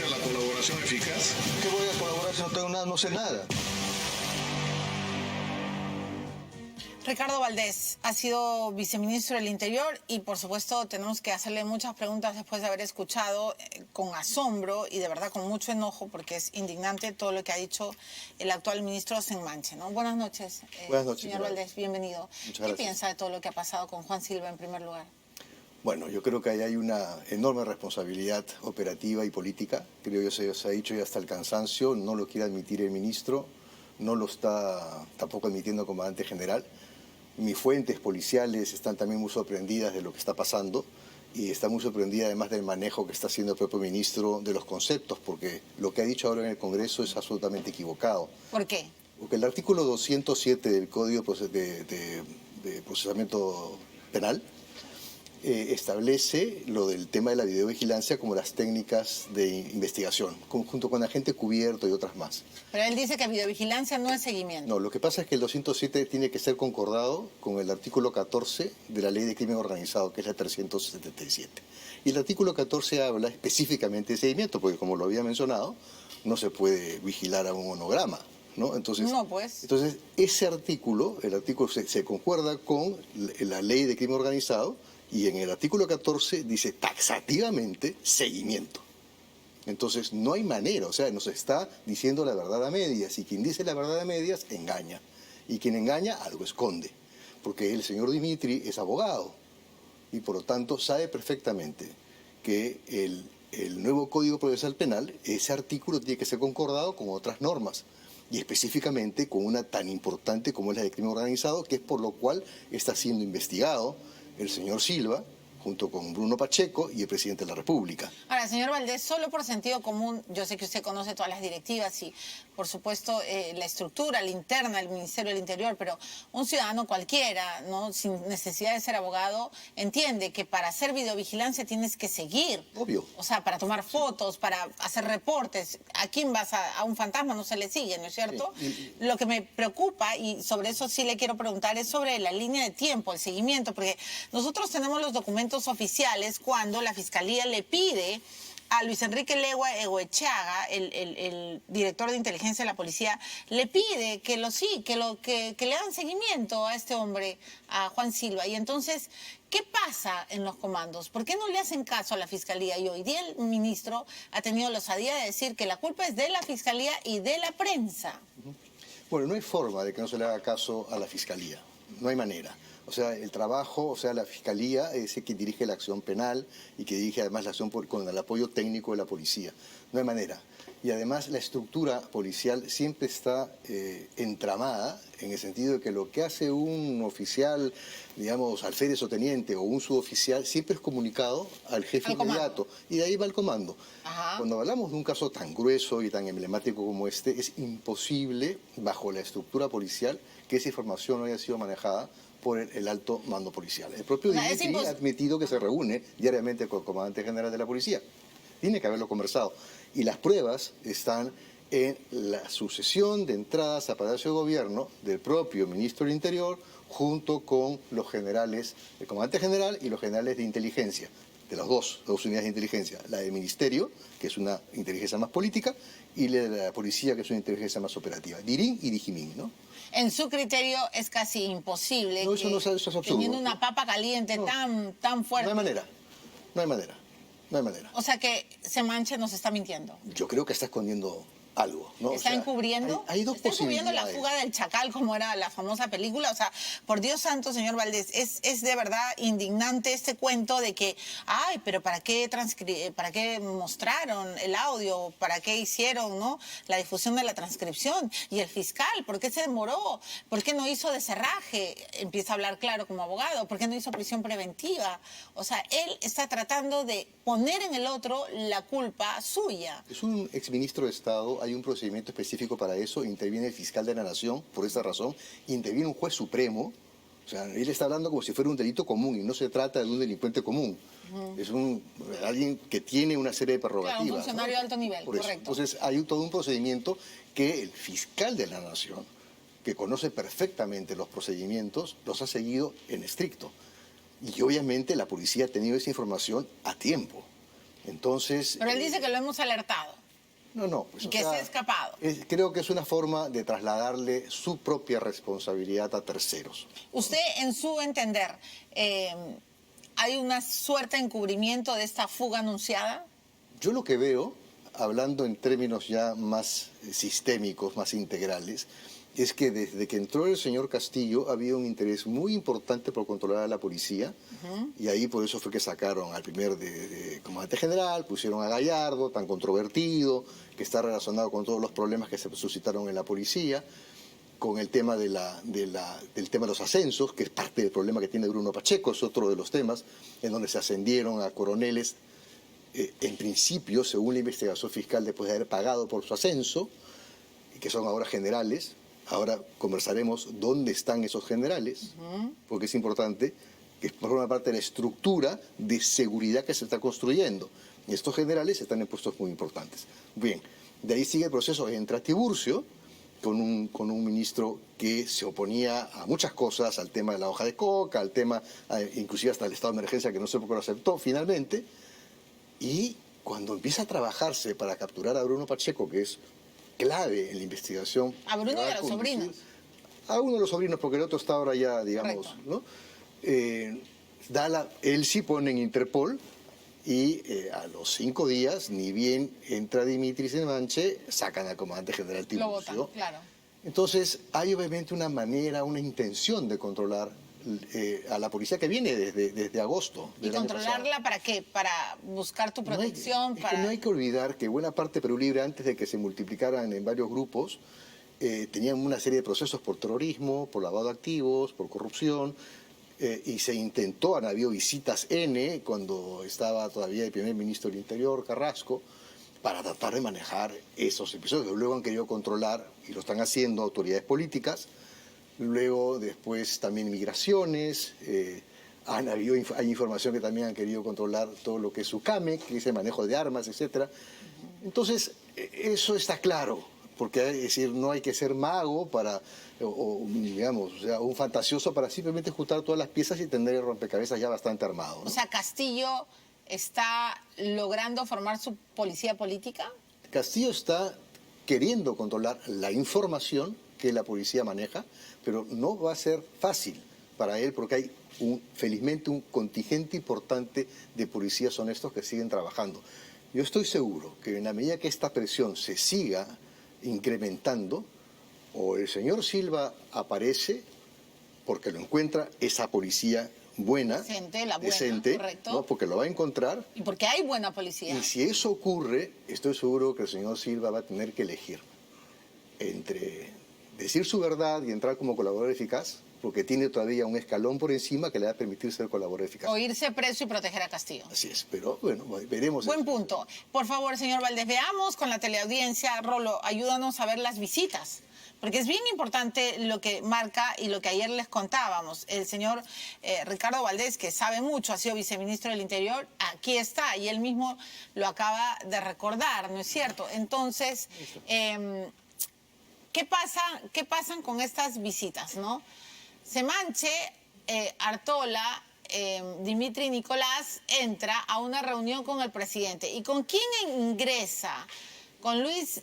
hacer la colaboración eficaz. ¿Qué voy a colaborar si no tengo nada, no sé nada? Ricardo Valdés ha sido viceministro del Interior y, por supuesto, tenemos que hacerle muchas preguntas después de haber escuchado con asombro y, de verdad, con mucho enojo, porque es indignante todo lo que ha dicho el actual ministro Senmanche, ¿no? Buenas noches, señor Valdés, bienvenido. ¿Qué piensa de todo lo que ha pasado con Juan Silva, en primer lugar? Bueno, yo creo que ahí hay una enorme responsabilidad operativa y política. Creo que se ha dicho ya hasta el cansancio, no lo quiere admitir el ministro, no lo está tampoco admitiendo el comandante general. Mis fuentes policiales están también muy sorprendidas de lo que está pasando y están muy sorprendidas además del manejo que está haciendo el propio ministro de los conceptos, porque lo que ha dicho ahora en el Congreso es absolutamente equivocado. ¿Por qué? Porque el artículo 207 del Código de Procesamiento Penal establece lo del tema de la videovigilancia como las técnicas de investigación, junto con agente cubierto y otras más. Pero él dice que videovigilancia no es seguimiento. No, lo que pasa es que el 207 tiene que ser concordado con el artículo 14 de la Ley de Crimen Organizado, que es la 377. Y el artículo 14 habla específicamente de seguimiento, porque como lo había mencionado, no se puede vigilar a un onograma, ¿no? Entonces, no, pues. Entonces ese artículo, se concuerda con la Ley de Crimen Organizado, y en el artículo 14 dice taxativamente seguimiento. Entonces no hay manera, o sea, nos está diciendo la verdad a medias, y quien dice la verdad a medias engaña, y quien engaña algo esconde, porque el señor Dimitri es abogado y por lo tanto sabe perfectamente que el nuevo Código Procesal Penal, ese artículo tiene que ser concordado con otras normas, y específicamente con una tan importante como es la de crimen organizado, que es por lo cual está siendo investigado el señor Silva, junto con Bruno Pacheco y el presidente de la República. Ahora, señor Valdés, solo por sentido común, yo sé que usted conoce todas las directivas y, por supuesto, la estructura, la interna del Ministerio del Interior, pero un ciudadano cualquiera, ¿no?, sin necesidad de ser abogado, entiende que para hacer videovigilancia tienes que seguir. Obvio. O sea, para tomar fotos, para hacer reportes. ¿A quién vas? A un fantasma no se le sigue, ¿no es cierto? Sí. Lo que me preocupa, y sobre eso sí le quiero preguntar, es sobre la línea de tiempo, el seguimiento, porque nosotros tenemos los documentos oficiales cuando la Fiscalía le pide a Luis Enrique Legua Egoechaga, el director de inteligencia de la policía, le pide que le hagan seguimiento a este hombre, a Juan Silva. Y entonces, ¿qué pasa en los comandos? ¿Por qué no le hacen caso a la Fiscalía? Y hoy día el ministro ha tenido la osadía de decir que la culpa es de la Fiscalía y de la prensa. Bueno, no hay forma de que no se le haga caso a la Fiscalía, no hay manera. O sea, el trabajo, o sea, la Fiscalía es el que dirige la acción penal y que dirige además la acción con el apoyo técnico de la policía. No hay manera. Y además la estructura policial siempre está entramada en el sentido de que lo que hace un oficial, digamos, alférez o teniente o un suboficial, siempre es comunicado al jefe inmediato. Y de ahí va el comando. Ajá. Cuando hablamos de un caso tan grueso y tan emblemático como este, es imposible, bajo la estructura policial, que esa información no haya sido manejada por el alto mando policial. El propio Dimitri ha admitido que se reúne diariamente con el comandante general de la policía. Tiene que haberlo conversado. Y las pruebas están en la sucesión de entradas a Palacio de Gobierno del propio ministro del Interior junto con los generales, el comandante general y los generales de inteligencia, de las dos unidades de inteligencia, la del Ministerio, que es una inteligencia más política, y la de la policía, que es una inteligencia más operativa. Dirín y Dijimín, ¿no? En su criterio es casi imposible no, eso que, no, eso es absurdo. Teniendo una papa caliente tan fuerte. No hay manera, no hay manera, no hay manera. O sea que Senmanche nos está mintiendo. Yo creo que está escondiendo algo, ¿no? ¿Está encubriendo? Hay dos ¿Está encubriendo la posibilidades. fuga del Chacal, como era la famosa película? O sea, por Dios santo, señor Valdés, es de verdad indignante este cuento de que, ay, pero ¿para qué mostraron el audio? ¿Para qué hicieron, no, la difusión de la transcripción? Y el fiscal, ¿por qué se demoró? ¿Por qué no hizo deserraje? Empieza a hablar claro como abogado. ¿Por qué no hizo prisión preventiva? O sea, él está tratando de poner en el otro la culpa suya. Es un exministro de Estado, hay un procedimiento específico para eso, interviene el fiscal de la Nación por esa razón, interviene un juez supremo, o sea, él está hablando como si fuera un delito común y no se trata de un delincuente común. Es alguien que tiene una serie de prerrogativas. Claro, un funcionario de alto nivel, por eso. correcto. Entonces hay todo un procedimiento que el fiscal de la Nación, que conoce perfectamente los procedimientos, los ha seguido en estricto. Y obviamente la policía ha tenido esa información a tiempo. Entonces... Pero él dice que lo hemos alertado. No, pues, Y que se ha escapado. Creo que es una forma de trasladarle su propia responsabilidad a terceros. Usted, en su entender, ¿hay una suerte de encubrimiento de esta fuga anunciada? Yo lo que veo, hablando en términos ya más sistémicos, más integrales, es que desde que entró el señor Castillo ha habido un interés muy importante por controlar a la policía, y ahí por eso fue que sacaron al primer de comandante general, pusieron a Gallardo, tan controvertido, que está relacionado con todos los problemas que se suscitaron en la policía, con el tema del tema de los ascensos, que es parte del problema que tiene Bruno Pacheco, es otro de los temas, en donde se ascendieron a coroneles, en principio, según la investigación fiscal, después de haber pagado por su ascenso, y que son ahora generales. Ahora conversaremos dónde están esos generales, porque es importante, que forma parte de la estructura de seguridad que se está construyendo. Y estos generales están en puestos muy importantes. Bien, de ahí sigue el proceso, entra Tiburcio, con un ministro que se oponía a muchas cosas, al tema de la hoja de coca, al tema, inclusive hasta el estado de emergencia, que no sé por qué lo aceptó finalmente. Y cuando empieza a trabajarse para capturar a Bruno Pacheco, que es clave en la investigación. A Bruno y a los sobrinos. A uno de los sobrinos, porque el otro está ahora ya, digamos, ¿no? Él sí pone en Interpol y a los 5 días, ni bien entra Dimitris en Manche, sacan al comandante general Tiburcio. Lo votan, claro. Entonces hay obviamente una manera, una intención de controlar a la policía que viene desde agosto. ¿Y controlarla para qué? ¿Para buscar tu protección? No hay que olvidar que buena parte de Perú Libre, antes de que se multiplicaran en varios grupos, tenían una serie de procesos por terrorismo, por lavado de activos, por corrupción, y se intentó, han habido visitas cuando estaba todavía el primer ministro del Interior, Carrasco, para tratar de manejar esos episodios. Luego han querido controlar, y lo están haciendo autoridades políticas. Luego, después, también migraciones. Hay información que también han querido controlar todo lo que es SUCAME, que es el manejo de armas, etc. Entonces, eso está claro, porque es decir, no hay que ser mago para, digamos, o sea, un fantasioso para simplemente juntar todas las piezas y tener el rompecabezas ya bastante armado, ¿no? O sea, Castillo está logrando formar su policía política. Castillo está queriendo controlar la información que la policía maneja, pero no va a ser fácil para él porque hay felizmente un contingente importante de policías honestos que siguen trabajando. Yo estoy seguro que en la medida que esta presión se siga incrementando, o el señor Silva aparece porque lo encuentra esa policía buena, decente, correcto, ¿no? Porque lo va a encontrar. Y porque hay buena policía. Y si eso ocurre, estoy seguro que el señor Silva va a tener que elegir entre decir su verdad y entrar como colaborador eficaz, porque tiene todavía un escalón por encima que le va a permitir ser colaborador eficaz. O irse preso y proteger a Castillo. Así es, pero bueno, veremos. Buen punto. Por favor, señor Valdés, veamos con la teleaudiencia. Rolo, ayúdanos a ver las visitas. Porque es bien importante lo que marca y lo que ayer les contábamos. El señor Ricardo Valdés, que sabe mucho, ha sido viceministro del Interior, aquí está, y él mismo lo acaba de recordar, ¿no es cierto? Entonces, ¿qué pasan con estas visitas, no? Semanche, Artola, Dimitri Nicolás entra a una reunión con el presidente. ¿Y con quién ingresa? Con Luis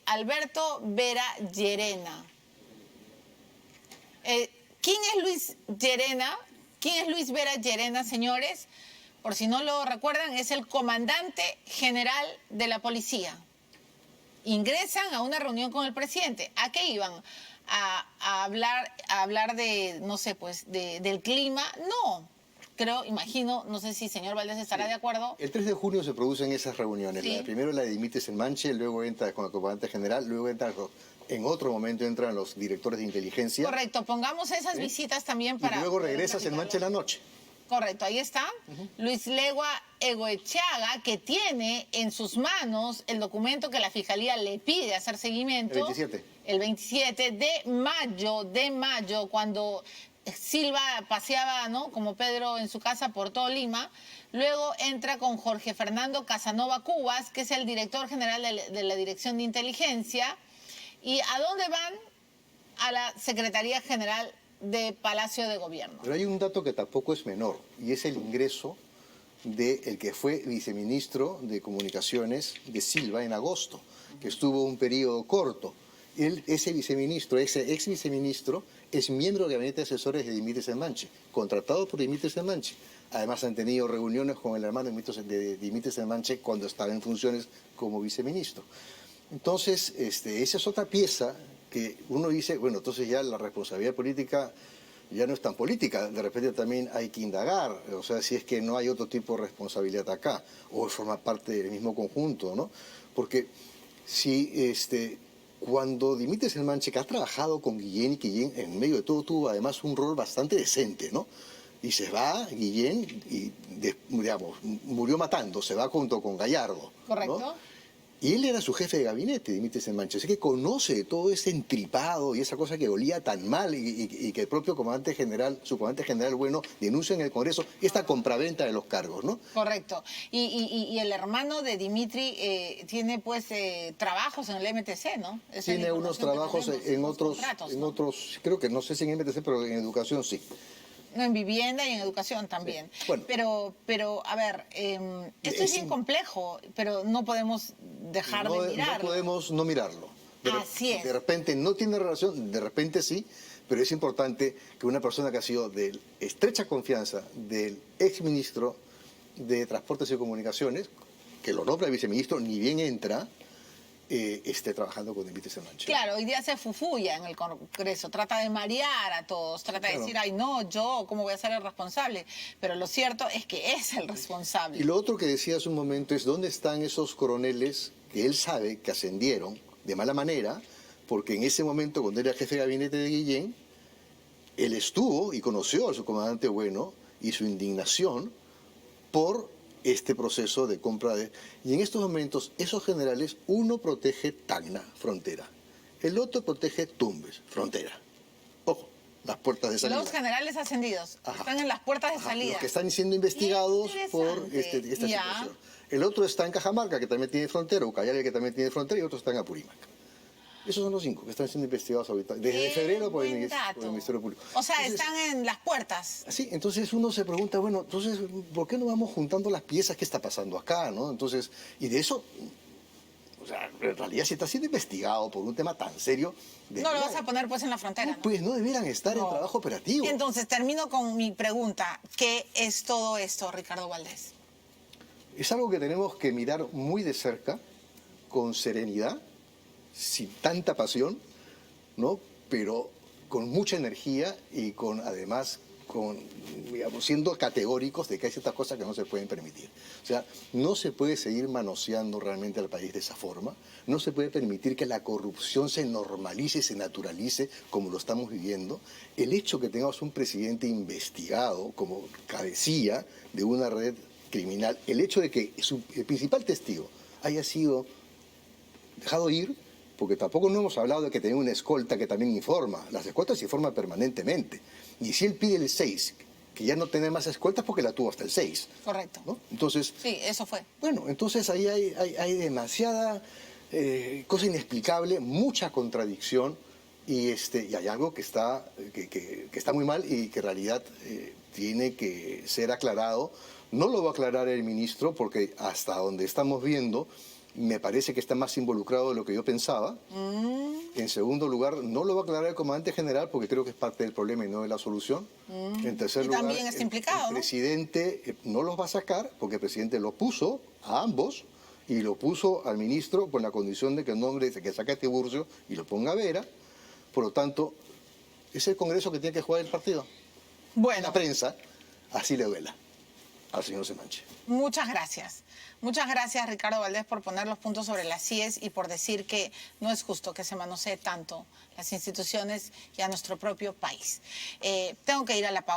Alberto Vera Llerena. ¿Quién es Luis Llerena? ¿Quién es Luis Vera Llerena, señores? Por si no lo recuerdan, es el comandante general de la policía. Ingresan a una reunión con el presidente. ¿A qué iban? A hablar de, no sé, pues, del clima. No, creo, imagino, no sé si señor Valdés estará de acuerdo. El 3 de junio se producen esas reuniones. Sí. Primero la de Dimitris en Manche, luego entra con el comandante general, luego entra, en otro momento entran los directores de inteligencia. Correcto, pongamos esas visitas también para... Y luego regresas en Manche en la noche. Correcto, ahí está. Luis Legua Egoechaga, que tiene en sus manos el documento que la Fiscalía le pide hacer seguimiento. El 27. El 27 de mayo, cuando Silva paseaba, ¿no?, como Pedro en su casa por todo Lima. Luego entra con Jorge Fernando Casanova Cubas, que es el director general de la Dirección de Inteligencia. ¿Y a dónde van? A la Secretaría General de Palacio de Gobierno. Pero hay un dato que tampoco es menor, y es el ingreso del que fue viceministro de Comunicaciones de Silva en agosto, que estuvo un periodo corto. Ese viceministro, ese ex viceministro, es miembro del gabinete de asesores de Dimitri Selmanche, contratado por Dimitri Selmanche. Además han tenido reuniones con el hermano de Dimitri Selmanche cuando estaba en funciones como viceministro. Entonces, esa es otra pieza que uno dice, bueno, entonces ya la responsabilidad política ya no es tan política, de repente también hay que indagar, o sea, si es que no hay otro tipo de responsabilidad acá, o forma parte del mismo conjunto, ¿no? Porque si cuando Dimitri Selmanche, que ha trabajado con Guillén, y Guillén en medio de todo tuvo además un rol bastante decente, ¿no? Y se va Guillén y, digamos, murió matando, se va junto con Gallardo. Correcto. ¿No? Y él era su jefe de gabinete, Dimitri Selmanche, así que conoce todo ese entripado y esa cosa que olía tan mal y que el propio comandante general, su comandante general bueno, denuncia en el Congreso esta compraventa de los cargos, ¿no? Correcto. Y el hermano de Dimitri tiene pues trabajos en el MTC, ¿no? Esa es la Tiene unos información que trabajos tenemos, en unos otros, contratos, en ¿no? otros, creo que no sé si en MTC, pero en educación sí. No, en vivienda y en educación también. Sí. Bueno. Pero a ver, esto es bien complejo, pero no podemos dejar de mirarlo. No podemos no mirarlo. Así es. De repente no tiene relación, de repente sí, pero es importante que una persona que ha sido de estrecha confianza del exministro de Transportes y Comunicaciones, que lo nombra viceministro, ni bien entra, esté trabajando con Dimitri Selmanche. Claro, hoy día se fufulla en el Congreso, trata de marear a todos, trata de decir, ay no, yo, ¿cómo voy a ser el responsable? Pero lo cierto es que es el responsable. Y lo otro que decía hace un momento es dónde están esos coroneles que él sabe que ascendieron de mala manera, porque en ese momento, cuando era jefe de gabinete de Guillén, él estuvo y conoció a su comandante bueno y su indignación por este proceso de compra de... Y en estos momentos, esos generales, uno protege Tacna, frontera. El otro protege Tumbes, frontera. Ojo, las puertas de salida. Los generales ascendidos están en las puertas de salida. Los que están siendo investigados por esta situación. El otro está en Cajamarca, que también tiene frontera, Ucayali, que también tiene frontera, y otro está en Apurímac. Esos son los 5 que están siendo investigados ahorita, desde febrero por el Ministerio Público. O sea, entonces, están en las puertas. Sí, entonces uno se pregunta, bueno, entonces, ¿por qué no vamos juntando las piezas? ¿Qué está pasando acá? ¿No? Entonces, y de eso, o sea, en realidad si está siendo investigado por un tema tan serio... No lo vas a poner pues en la frontera, ¿no? Pues no debieran estar en trabajo operativo. Entonces, termino con mi pregunta. ¿Qué es todo esto, Ricardo Valdés? Es algo que tenemos que mirar muy de cerca, con serenidad, sin tanta pasión, ¿no? Pero con mucha energía y además digamos, siendo categóricos de que hay ciertas cosas que no se pueden permitir. O sea, no se puede seguir manoseando realmente al país de esa forma, no se puede permitir que la corrupción se normalice, se naturalice como lo estamos viviendo. El hecho que tengamos un presidente investigado como cabecilla de una red criminal, el hecho de que el principal testigo haya sido dejado ir, porque tampoco no hemos hablado de que tenía una escolta que también informa. Las escoltas informan permanentemente. Y si él pide el 6, que ya no tiene más escoltas porque la tuvo hasta el 6. Correcto. ¿No? Entonces, sí, eso fue. Bueno, entonces ahí hay demasiada cosa inexplicable, mucha contradicción y hay algo que está muy mal y que en realidad tiene que ser aclarado. No lo va a aclarar el ministro porque hasta donde estamos viendo me parece que está más involucrado de lo que yo pensaba. En segundo lugar, no lo va a aclarar el comandante general porque creo que es parte del problema y no de la solución. En tercer lugar, también está implicado, el presidente no los va a sacar porque el presidente lo puso a ambos y lo puso al ministro con la condición de que el nombre que saque a Tiburcio y lo ponga a Vera. Por lo tanto, es el Congreso que tiene que jugar el partido. Bueno. La prensa así le duela al señor Selmanche. Muchas gracias. Muchas gracias, Ricardo Valdés, por poner los puntos sobre las IES y por decir que no es justo que se manosee tanto las instituciones y a nuestro propio país. Tengo que ir a la pausa.